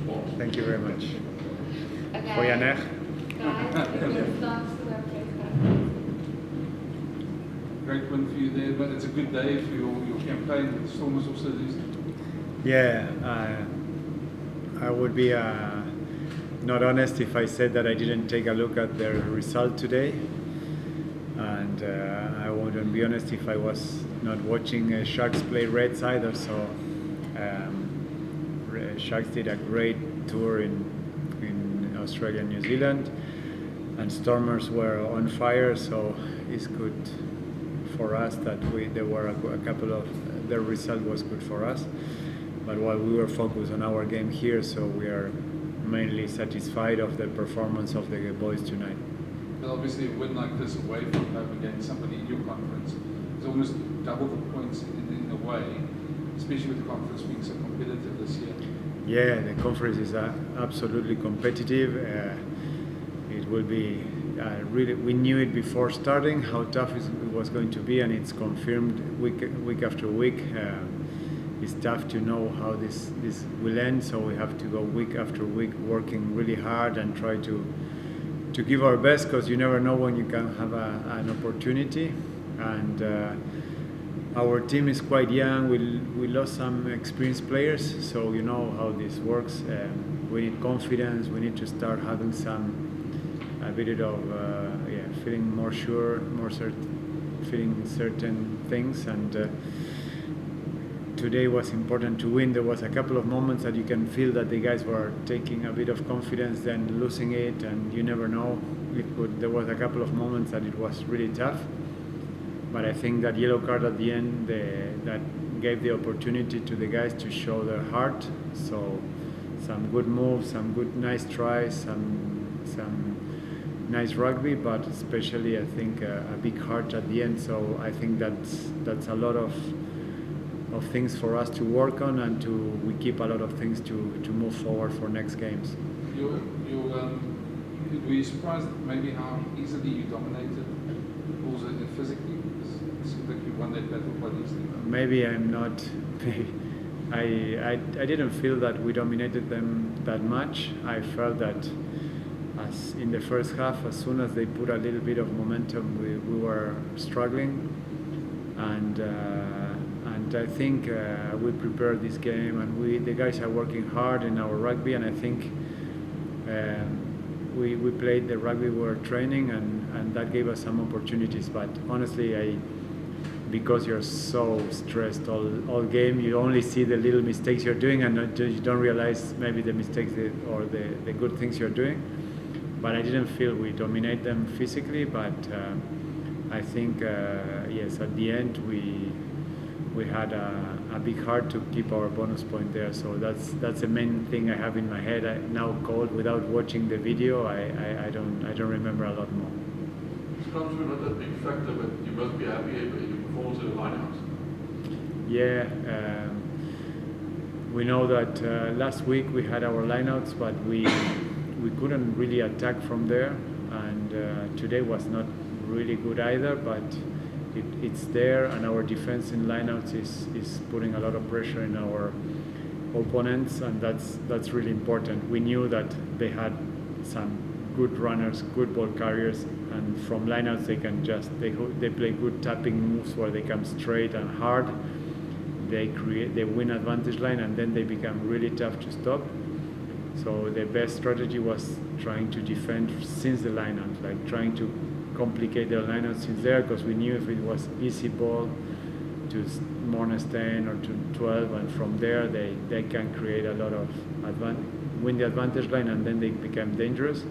sport. Thank you very much. Okay. Goeienacht. Guys, it starts to work. Great win for you there, but it's a good day for your campaign. The Storm is also losing. Yeah, I would be not honest if I said that I didn't take a look at their result today, and I wouldn't be honest if I was not watching Sharks play Reds either. So Sharks did a great tour in Australia and New Zealand, and Stormers were on fire. So it's good for us that there were a couple of their result was good for us. But while we were focused on our game here, so we are mainly satisfied of the performance of the boys tonight. But obviously, a win like this away from home against somebody in your conference is almost double the points in a way, especially with the conference being so competitive this year. Yeah, the conference is absolutely competitive. It will be really. We knew it before starting how tough it was going to be, and it's confirmed week after week. It's tough to know how this will end, so we have to go week after week working really hard and try to give our best, because you never know when you can have an opportunity. And our team is quite young. We lost some experienced players, so you know how this works. We need confidence. We need to start having a bit of feeling more sure, feeling certain things. And today was important to win. There was a couple of moments that you can feel that the guys were taking a bit of confidence, then losing it, and you never know. There was a couple of moments that it was really tough. But I think that yellow card at the end that gave the opportunity to the guys to show their heart. So some good moves, some good nice tries, some nice rugby, but especially I think a big heart at the end. So I think that's a lot of things for us to work on, and we keep a lot of things to move forward for next games. Were you surprised maybe how easily you dominated also physically? It seems like you won that battle quite easily. Maybe I'm not. I didn't feel that we dominated them that much. I felt that as in the first half, as soon as they put a little bit of momentum, we were struggling, and I think we prepared this game, and the guys are working hard in our rugby, and I think we played the rugby we were training, and that gave us some opportunities. But honestly, because you're so stressed all game, you only see the little mistakes you're doing, and you don't realize maybe the mistakes or the good things you're doing. But I didn't feel we dominate them physically, but I think yes, at the end we had a big heart to keep our bonus point there. So that's the main thing I have in my head. Now cold, without watching the video, I don't remember a lot more. Scrums were not a big factor, but you must be happy with your performance in the lineouts. Yeah, we know that last week we had our lineouts, but we couldn't really attack from there, and today was not really good either, but it's there, and our defense in lineouts is putting a lot of pressure in our opponents, and that's really important. We knew that they had some good runners, good ball carriers, and from lineouts they play good tapping moves where they come straight and hard. They win advantage line, and then they become really tough to stop. So the best strategy was trying to defend since the lineout, like trying to complicate their lineout since there, because we knew if it was easy ball to minus 10 or to 12, and from there they can create a lot of win the advantage line, and then they become dangerous.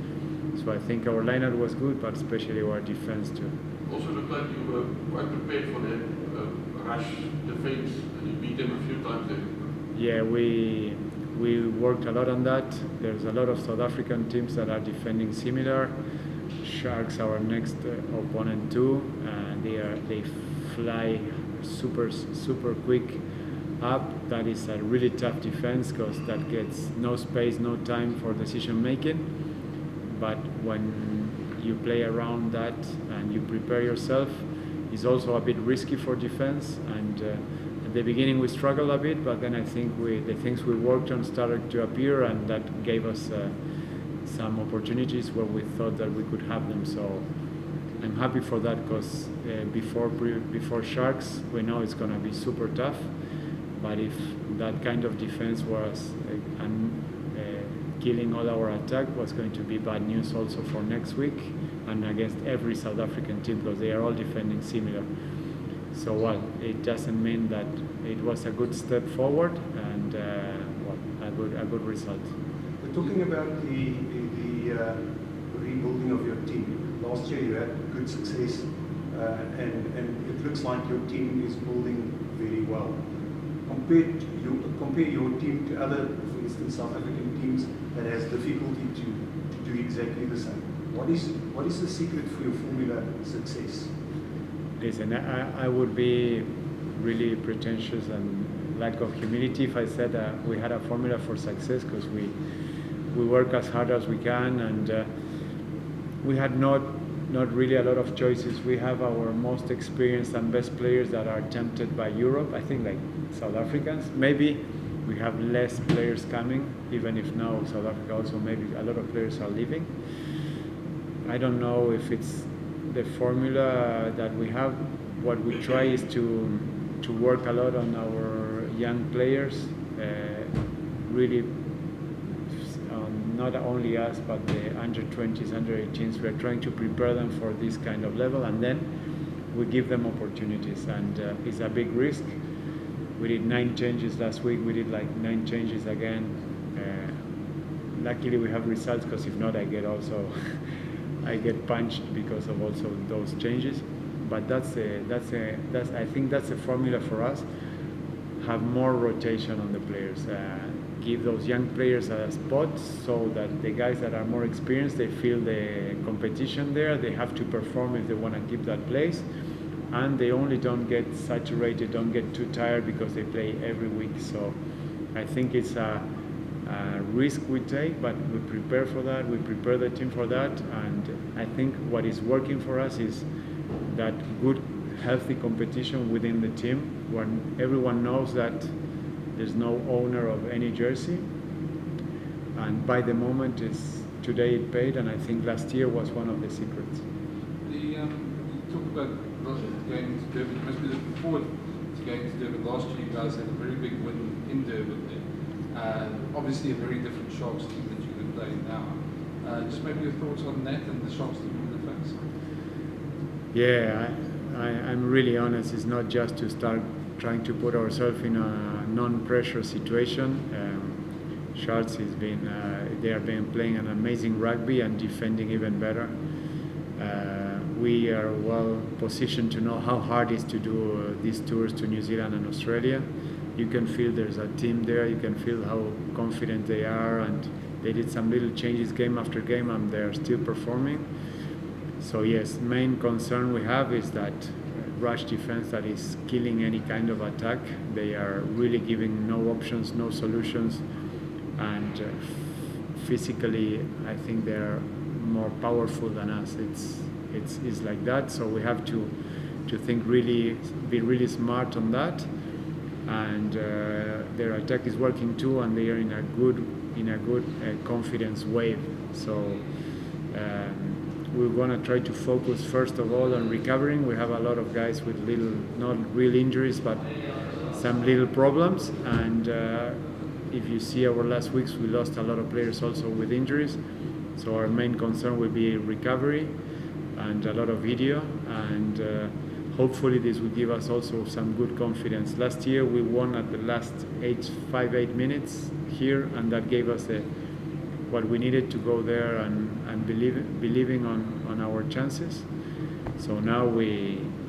So I think our lineout was good, but especially our defense too. Also looked like you were quite prepared for the rush defense, and you beat them a few times there. Yeah, we worked a lot on that. There's a lot of South African teams that are defending similar. Sharks, our next opponent too. They fly super quick up. That is a really tough defense, because that gets no space, no time for decision making. But when you play around that and you prepare yourself, it's also a bit risky for defense, and at the beginning we struggled a bit, but then I think the things we worked on started to appear, and that gave us some opportunities where we thought that we could have them. So I'm happy for that, because before Sharks we know it's going to be super tough, but if that kind of defense was killing all our attack, was going to be bad news also for next week and against every South African team, because they are all defending similar. So well, it doesn't mean that it was a good step forward, and a good result. We're talking about the rebuilding of your team. Last year you had good success, and it looks like your team is building very well. Compare your team to other, for instance, South African teams that has difficulty to do exactly the same. What is the secret for your formula success? Listen, I would be really pretentious and lack of humility if I said that we had a formula for success, because we work as hard as we can, and we had not really a lot of choices. We have our most experienced and best players that are tempted by Europe, I think, like South Africans. Maybe we have less players coming, even if now South Africa also maybe a lot of players are leaving. I don't know if it's the formula that we have. What we try is to work a lot on our young players, really not only us but the under 20s, under 18s. We are trying to prepare them for this kind of level, and then we give them opportunities, and it's a big risk. We did 9 changes last week. We did like 9 changes again. Luckily we have results, because if not I get punched because of also those changes. But I think that's a formula for us. Have more rotation on the players. Give those young players a spot, so that the guys that are more experienced, they feel the competition there. They have to perform if they want to keep that place, and they only don't get saturated, don't get too tired, because they play every week. So I think it's a risk we take, but we prepare for that. We prepare the team for that, and I think what is working for us is that good, healthy competition within the team, when everyone knows that there's no owner of any jersey, and by the moment today it paid, and I think last year was one of the secrets. You talk about going to Durban. You must be looking forward to going to Durban. Last year you guys had a very big win in Durban there. Obviously a very different Sharks team that you're going to play now. Just maybe your thoughts on that and the Sharks team in the face. Yeah, I'm really honest. It's not just to start trying to put ourselves in a non-pressure situation. Sharks they have been playing an amazing rugby and defending even better. We are well positioned to know how hard it is to do these tours to New Zealand and Australia. You can feel there's a team there. You can feel how confident they are, and they did some little changes game after game, and they are still performing. So yes, main concern we have is that rush defense that is killing any kind of attack. They are really giving no options, no solutions, and physically I think they are more powerful than us. It's like that. So we have to think really, be really smart on that. And their attack is working too, and they are in a good confidence wave. So we're gonna try to focus first of all on recovering. We have a lot of guys with not real injuries, but some little problems. And if you see our last weeks, we lost a lot of players also with injuries. So our main concern will be recovery and a lot of video, and hopefully this will give us also some good confidence. Last year we won at the last 8 minutes here, and that gave us what we needed to go there and believing on our chances. So now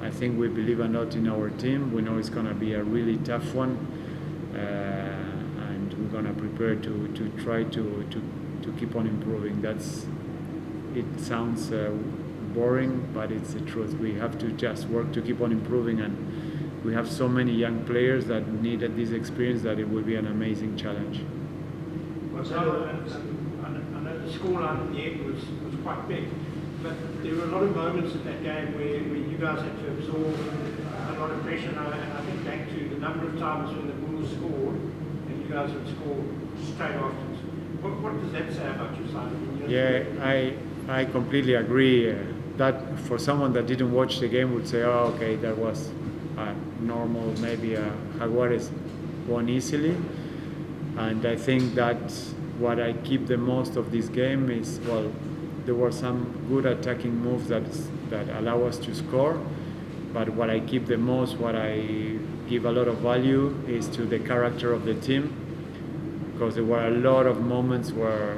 I think we believe a lot in our team. We know it's going to be a really tough one, and we're going to prepare to try to keep on improving. It sounds boring, but it's the truth. We have to just work to keep on improving, and we have so many young players that needed this experience that it will be an amazing challenge. Gonzalo, I know the scoreline in the end was quite big, but there were a lot of moments in that game where you guys had to absorb a lot of pressure, and I think back to the number of times when the Bulls scored, and you guys would score straight afterwards. What does that say about your side? Yeah, I completely agree. That for someone that didn't watch the game would say, oh, okay, that was normal, maybe Jaguares won easily. And I think that's what I keep the most of this game is, well, there were some good attacking moves that allow us to score, but what I keep the most, what I give a lot of value is to the character of the team, because there were a lot of moments where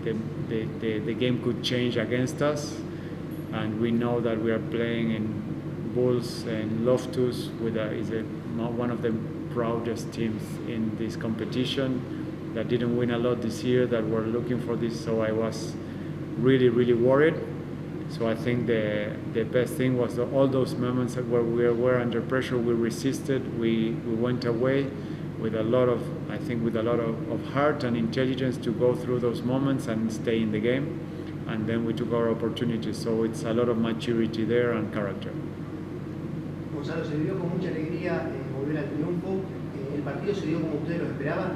the game could change against us, and we know that we are playing in Bulls and Loftus is one of the proudest teams in this competition that didn't win a lot this year, that were looking for this, so I was really worried. So I think the best thing was all those moments where we were under pressure, we resisted, we went away with a lot of heart and intelligence to go through those moments and stay in the game, and then we took our opportunities. So it's a lot of maturity there and character. Gonzalo, se vivió con mucha alegría volver al triunfo. ¿El partido se dio como ustedes lo esperaban?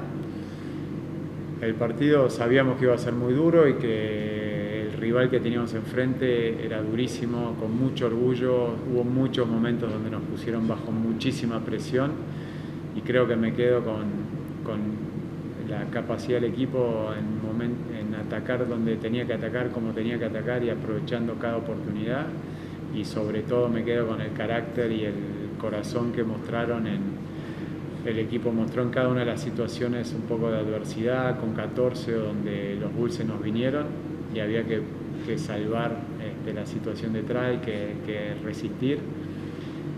El partido sabíamos que iba a ser muy duro y que el rival que teníamos enfrente era durísimo, con mucho orgullo. Hubo muchos momentos donde nos pusieron bajo muchísima presión y creo que me quedo con la capacidad del equipo en atacar donde tenía que atacar, como tenía que atacar y aprovechando cada oportunidad, y sobre todo me quedo con el carácter y el corazón que mostraron el equipo mostró en cada una de las situaciones un poco de adversidad, con 14 donde los Bulls se nos vinieron y había que salvar la situación detrás y que resistir,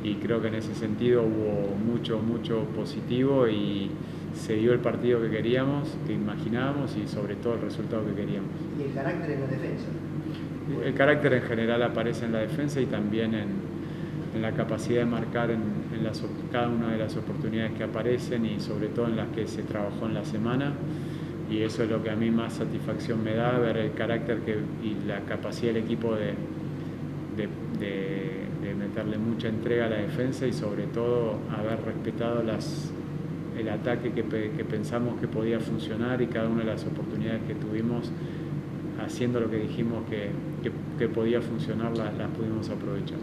y creo que en ese sentido hubo mucho positivo y se dio el partido que queríamos, que imaginábamos, y sobre todo el resultado que queríamos. ¿Y el carácter en la defensa? El carácter en general aparece en la defensa y también en la capacidad de marcar en cada una de las oportunidades que aparecen y sobre todo en las que se trabajó en la semana, y eso es lo que a mí más satisfacción me da, ver el carácter y la capacidad del equipo de meterle mucha entrega a la defensa y sobre todo haber respetado el ataque que pensamos que podía funcionar, y cada una de las oportunidades que tuvimos haciendo lo que dijimos que podía funcionar las pudimos aprovechar.